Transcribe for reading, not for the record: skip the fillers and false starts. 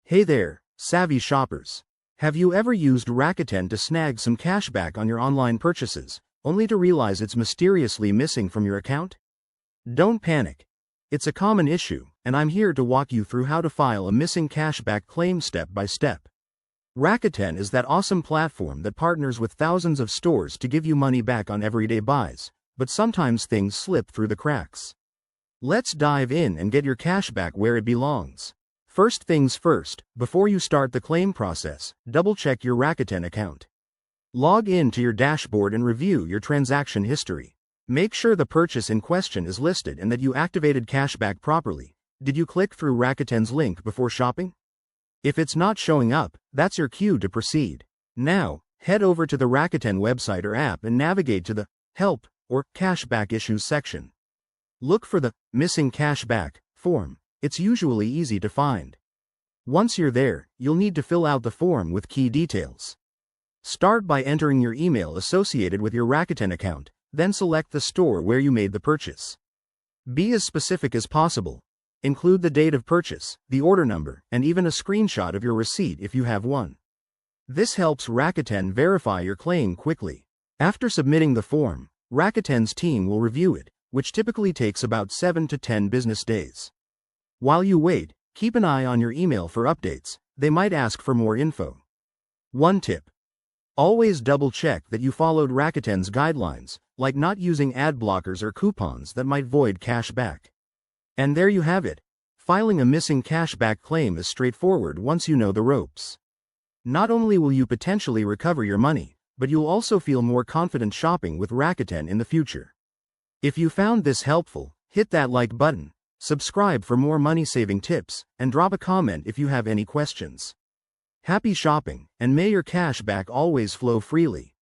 Hey there, savvy shoppers. Have you ever used Rakuten to snag some cashback on your online purchases, only to realize it's mysteriously missing from your account? Don't panic. It's a common issue, and I'm here to walk you through how to file a missing cashback claim step by step. Rakuten is that awesome platform that partners with thousands of stores to give you money back on everyday buys, but sometimes things slip through the cracks. Let's dive in and get your cashback where it belongs. First things first, before you start the claim process, double-check your Rakuten account. Log in to your dashboard and review your transaction history. Make sure the purchase in question is listed and that you activated cashback properly. Did you click through Rakuten's link before shopping? If it's not showing up, that's your cue to proceed. Now, head over to the Rakuten website or app and navigate to the Help or Cashback Issues section. Look for the Missing Cashback form. It's usually easy to find. Once you're there, you'll need to fill out the form with key details. Start by entering your email associated with your Rakuten account, then select the store where you made the purchase. Be as specific as possible. Include the date of purchase, the order number, and even a screenshot of your receipt if you have one. This helps Rakuten verify your claim quickly. After submitting the form, Rakuten's team will review it, which typically takes about 7 to 10 business days. While you wait, keep an eye on your email for updates. They might ask for more info. One tip: always double-check that you followed Rakuten's guidelines, like not using ad blockers or coupons that might void cash back. And there you have it. Filing a missing cashback claim is straightforward once you know the ropes. Not only will you potentially recover your money, but you'll also feel more confident shopping with Rakuten in the future. If you found this helpful, hit that like button, subscribe for more money-saving tips, and drop a comment if you have any questions. Happy shopping, and may your cashback always flow freely.